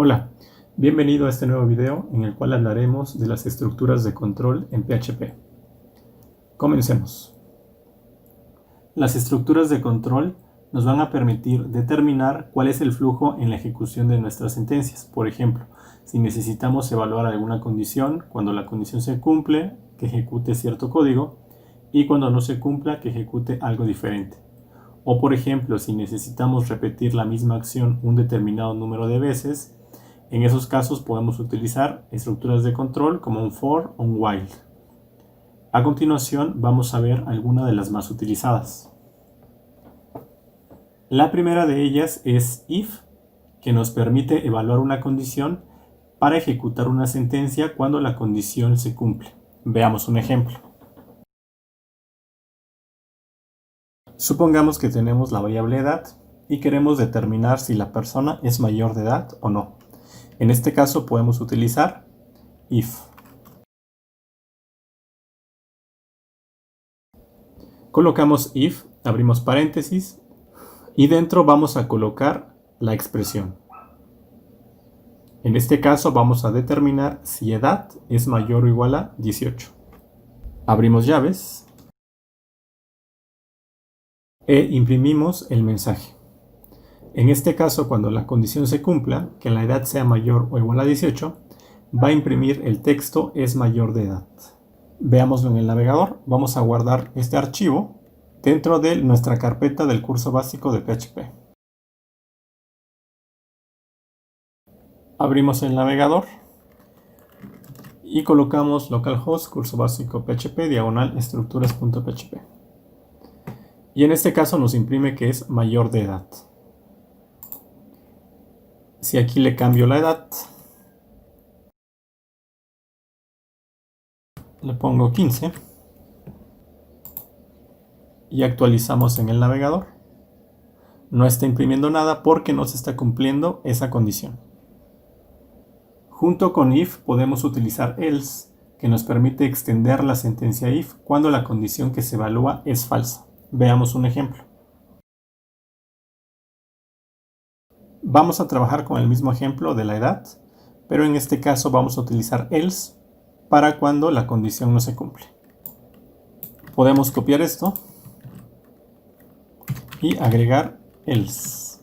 Hola, bienvenido a este nuevo video en el cual hablaremos de las estructuras de control en PHP. Comencemos. Las estructuras de control nos van a permitir determinar cuál es el flujo en la ejecución de nuestras sentencias. Por ejemplo, si necesitamos evaluar alguna condición, cuando la condición se cumple, que ejecute cierto código, y cuando no se cumpla, que ejecute algo diferente. O por ejemplo, si necesitamos repetir la misma acción un determinado número de veces, en esos casos podemos utilizar estructuras de control como un for o un while. A continuación vamos a ver algunas de las más utilizadas. La primera de ellas es if, que nos permite evaluar una condición para ejecutar una sentencia cuando la condición se cumple. Veamos un ejemplo. Supongamos que tenemos la variable edad y queremos determinar si la persona es mayor de edad o no. En este caso podemos utilizar if. Colocamos if, abrimos paréntesis y dentro vamos a colocar la expresión. En este caso vamos a determinar si edad es mayor o igual a 18. Abrimos llaves e imprimimos el mensaje. En este caso, cuando la condición se cumpla, que la edad sea mayor o igual a 18, va a imprimir el texto es mayor de edad. Veámoslo en el navegador. Vamos a guardar este archivo dentro de nuestra carpeta del curso básico de PHP. Abrimos el navegador y colocamos localhost curso básico PHP /estructuras.php. Y en este caso nos imprime que es mayor de edad. Si aquí le cambio la edad, le pongo 15 y actualizamos en el navegador, no está imprimiendo nada porque no se está cumpliendo esa condición. Junto con if podemos utilizar else, que nos permite extender la sentencia if cuando la condición que se evalúa es falsa. Veamos un ejemplo. Vamos a trabajar con el mismo ejemplo de la edad, pero en este caso vamos a utilizar else para cuando la condición no se cumple. Podemos copiar esto y agregar else.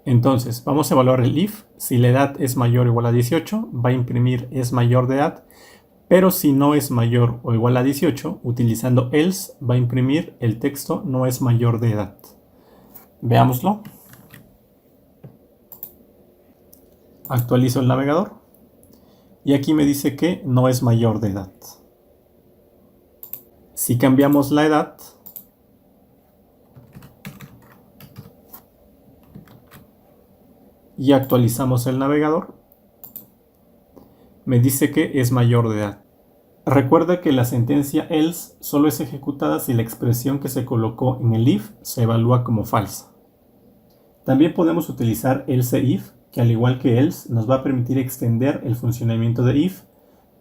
Entonces, vamos a evaluar el if. Si la edad es mayor o igual a 18, va a imprimir es mayor de edad. Pero si no es mayor o igual a 18, utilizando else, va a imprimir el texto no es mayor de edad. Veámoslo. Actualizo el navegador. Y aquí me dice que no es mayor de edad. Si cambiamos la edad, y actualizamos el navegador, me dice que es mayor de edad. Recuerda que la sentencia else solo es ejecutada si la expresión que se colocó en el if se evalúa como falsa. También podemos utilizar else if, que al igual que else nos va a permitir extender el funcionamiento de if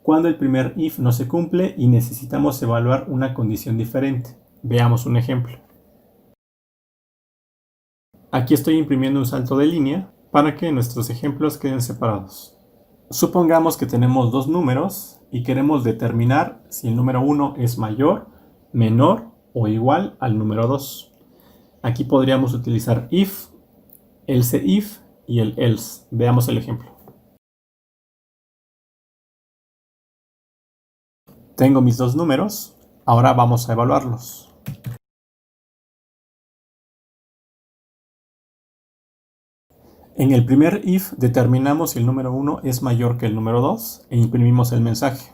cuando el primer if no se cumple y necesitamos evaluar una condición diferente. Veamos un ejemplo. Aquí estoy imprimiendo un salto de línea para que nuestros ejemplos queden separados. Supongamos que tenemos dos números y queremos determinar si el número 1 es mayor, menor o igual al número 2. Aquí podríamos utilizar if, else if y el else. Veamos el ejemplo. Tengo mis dos números, ahora vamos a evaluarlos. En el primer if determinamos si el número 1 es mayor que el número 2 e imprimimos el mensaje.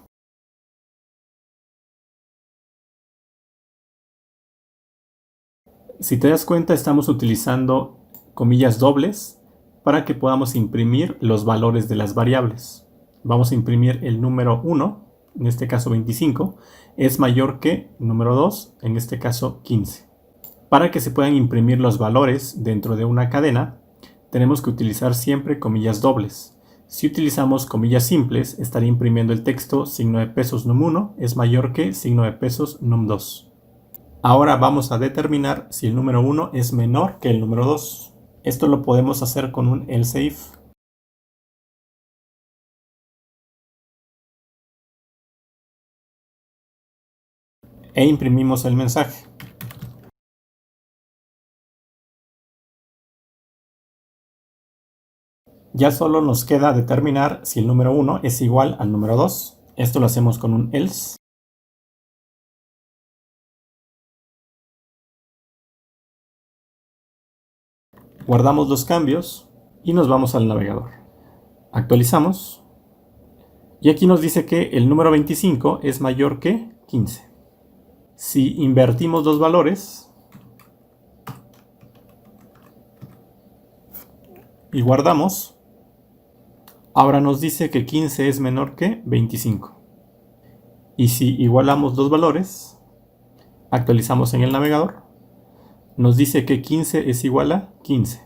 Si te das cuenta, estamos utilizando comillas dobles para que podamos imprimir los valores de las variables. Vamos a imprimir el número 1, en este caso 25, es mayor que el número 2, en este caso 15. Para que se puedan imprimir los valores dentro de una cadena, tenemos que utilizar siempre comillas dobles. Si utilizamos comillas simples, estaría imprimiendo el texto signo de pesos num1 es mayor que signo de pesos num2. Ahora vamos a determinar si el número 1 es menor que el número 2. Esto lo podemos hacer con un else if. E imprimimos el mensaje. Ya solo nos queda determinar si el número 1 es igual al número 2. Esto lo hacemos con un else. Guardamos los cambios y nos vamos al navegador. Actualizamos. Y aquí nos dice que el número 25 es mayor que 15. Si invertimos los valores y guardamos, ahora nos dice que 15 es menor que 25. Y si igualamos los valores, actualizamos en el navegador, nos dice que 15 es igual a 15.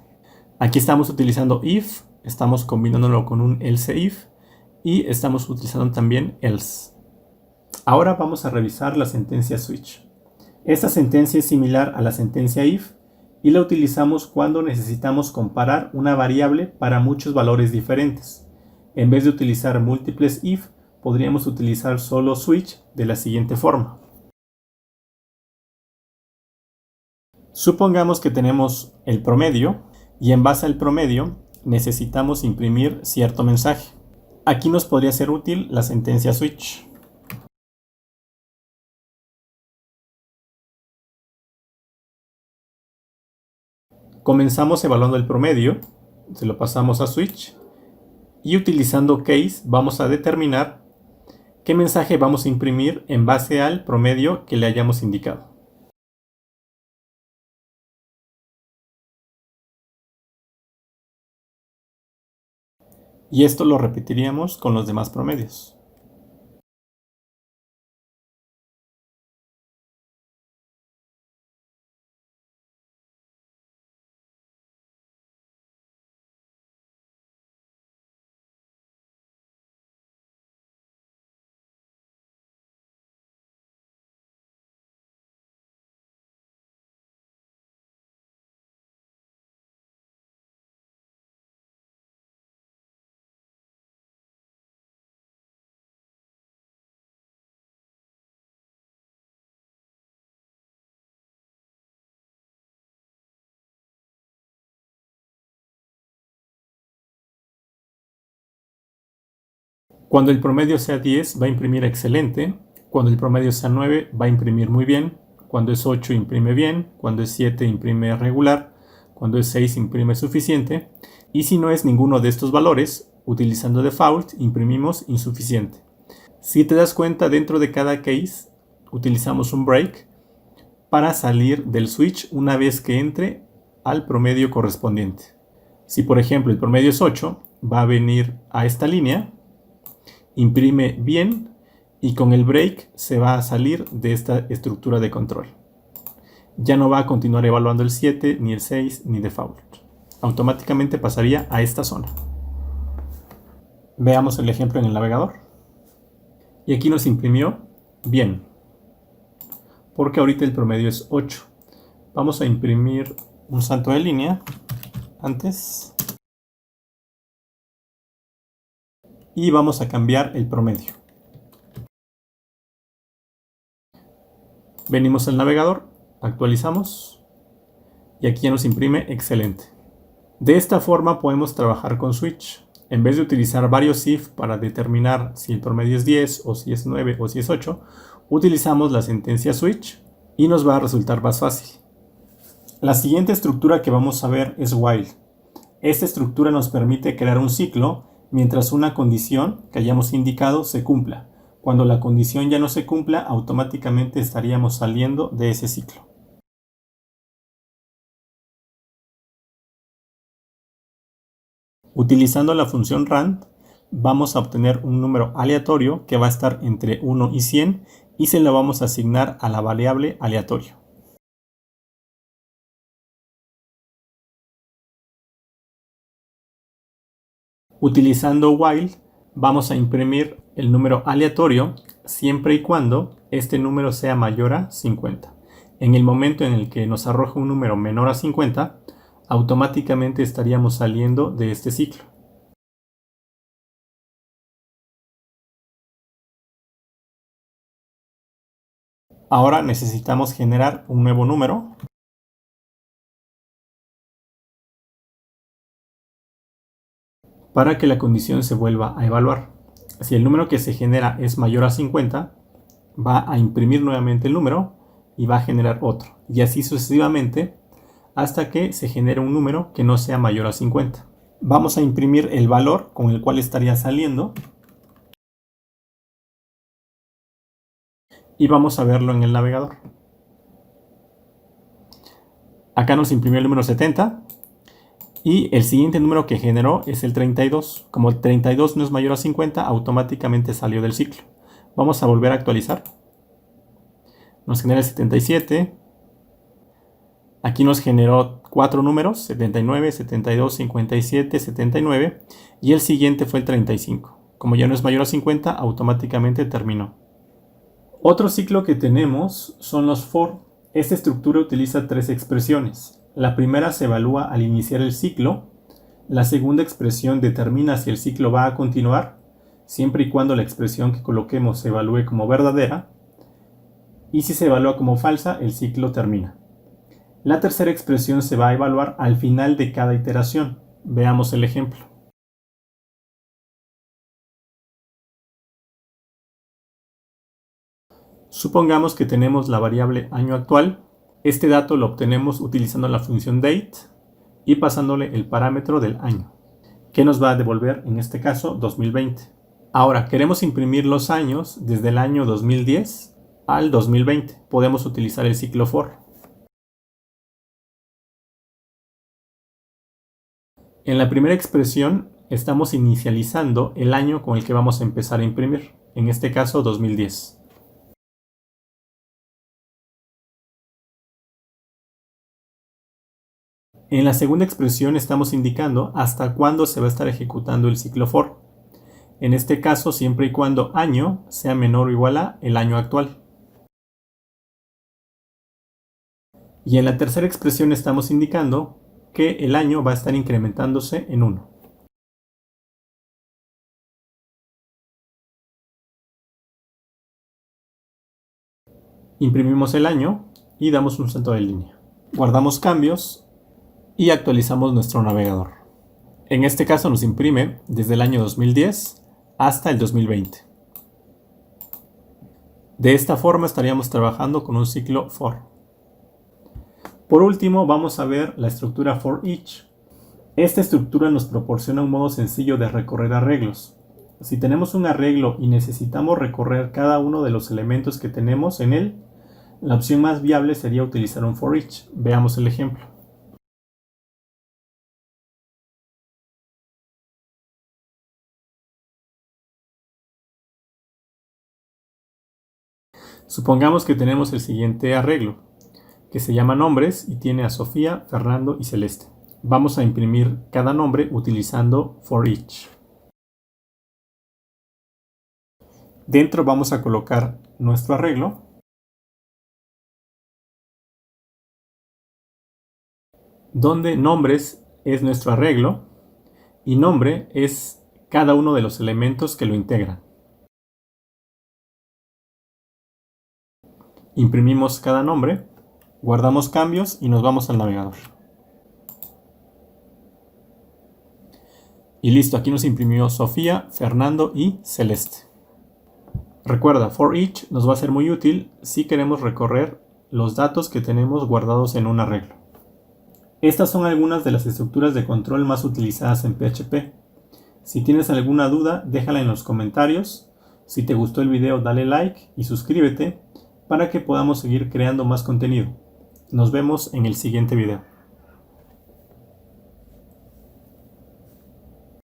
Aquí estamos utilizando if, estamos combinándolo con un else if y estamos utilizando también else. Ahora vamos a revisar la sentencia switch. Esta sentencia es similar a la sentencia if y la utilizamos cuando necesitamos comparar una variable para muchos valores diferentes. En vez de utilizar múltiples if, podríamos utilizar solo switch de la siguiente forma. Supongamos que tenemos el promedio y en base al promedio necesitamos imprimir cierto mensaje. Aquí nos podría ser útil la sentencia switch. Comenzamos evaluando el promedio, se lo pasamos a switch y utilizando case vamos a determinar qué mensaje vamos a imprimir en base al promedio que le hayamos indicado. Y esto lo repetiríamos con los demás promedios. Cuando el promedio sea 10 va a imprimir excelente, cuando el promedio sea 9 va a imprimir muy bien, cuando es 8 imprime bien, cuando es 7 imprime regular, cuando es 6 imprime suficiente, y si no es ninguno de estos valores, utilizando default imprimimos insuficiente. Si te das cuenta, dentro de cada case utilizamos un break para salir del switch una vez que entre al promedio correspondiente. Si por ejemplo el promedio es 8, va a venir a esta línea, imprime bien y con el break se va a salir de esta estructura de control. Ya no va a continuar evaluando el 7, ni el 6, ni default. Automáticamente pasaría a esta zona. Veamos el ejemplo en el navegador. Y aquí nos imprimió bien, porque ahorita el promedio es 8. Vamos a imprimir un salto de línea antes y vamos a cambiar el promedio. Venimos al navegador, actualizamos y aquí ya nos imprime excelente. De esta forma podemos trabajar con switch. En vez de utilizar varios if para determinar si el promedio es 10 o si es 9 o si es 8, utilizamos la sentencia switch y nos va a resultar más fácil. La siguiente estructura que vamos a ver es while. Esta estructura nos permite crear un ciclo mientras una condición que hayamos indicado se cumpla. Cuando la condición ya no se cumpla, automáticamente estaríamos saliendo de ese ciclo. Utilizando la función rand, vamos a obtener un número aleatorio que va a estar entre 1 y 100 y se lo vamos a asignar a la variable aleatorio. Utilizando while, vamos a imprimir el número aleatorio siempre y cuando este número sea mayor a 50. En el momento en el que nos arroja un número menor a 50, automáticamente estaríamos saliendo de este ciclo. Ahora necesitamos generar un nuevo número. Para que la condición se vuelva a evaluar. Si el número que se genera es mayor a 50, va a imprimir nuevamente el número y va a generar otro. Y así sucesivamente hasta que se genere un número que no sea mayor a 50. Vamos a imprimir el valor con el cual estaría saliendo. Y vamos a verlo en el navegador. Acá nos imprimió el número 70 y el siguiente número que generó es el 32. Como el 32 no es mayor a 50, automáticamente salió del ciclo. Vamos a volver a actualizar. Nos genera el 77. Aquí nos generó 4 números, 79, 72, 57, 79 y el siguiente fue el 35. Como ya no es mayor a 50, automáticamente terminó. Otro ciclo que tenemos son los for. Esta estructura utiliza 3 expresiones. La primera se evalúa al iniciar el ciclo. La segunda expresión determina si el ciclo va a continuar, siempre y cuando la expresión que coloquemos se evalúe como verdadera. Y si se evalúa como falsa, el ciclo termina. La tercera expresión se va a evaluar al final de cada iteración. Veamos el ejemplo. Supongamos que tenemos la variable año actual. Este dato lo obtenemos utilizando la función date y pasándole el parámetro del año, que nos va a devolver en este caso 2020. Ahora queremos imprimir los años desde el año 2010 al 2020. Podemos utilizar el ciclo for. En la primera expresión estamos inicializando el año con el que vamos a empezar a imprimir, en este caso 2010. En la segunda expresión estamos indicando hasta cuándo se va a estar ejecutando el ciclo for. En este caso, siempre y cuando año sea menor o igual a el año actual. Y en la tercera expresión estamos indicando que el año va a estar incrementándose en 1. Imprimimos el año y damos un salto de línea. Guardamos cambios y actualizamos nuestro navegador. En este caso nos imprime desde el año 2010 hasta el 2020. De esta forma estaríamos trabajando con un ciclo for. Por último, vamos a ver la estructura for each. Esta estructura nos proporciona un modo sencillo de recorrer arreglos. Si tenemos un arreglo y necesitamos recorrer cada uno de los elementos que tenemos en él, la opción más viable sería utilizar un for each. Veamos el ejemplo. Supongamos que tenemos el siguiente arreglo, que se llama nombres y tiene a Sofía, Fernando y Celeste. Vamos a imprimir cada nombre utilizando for each. Dentro vamos a colocar nuestro arreglo. Donde nombres es nuestro arreglo y nombre es cada uno de los elementos que lo integran. Imprimimos cada nombre, guardamos cambios y nos vamos al navegador. Y listo, aquí nos imprimió Sofía, Fernando y Celeste. Recuerda, for each nos va a ser muy útil si queremos recorrer los datos que tenemos guardados en un arreglo. Estas son algunas de las estructuras de control más utilizadas en PHP. Si tienes alguna duda, déjala en los comentarios. Si te gustó el video, dale like y suscríbete para que podamos seguir creando más contenido. Nos vemos en el siguiente video.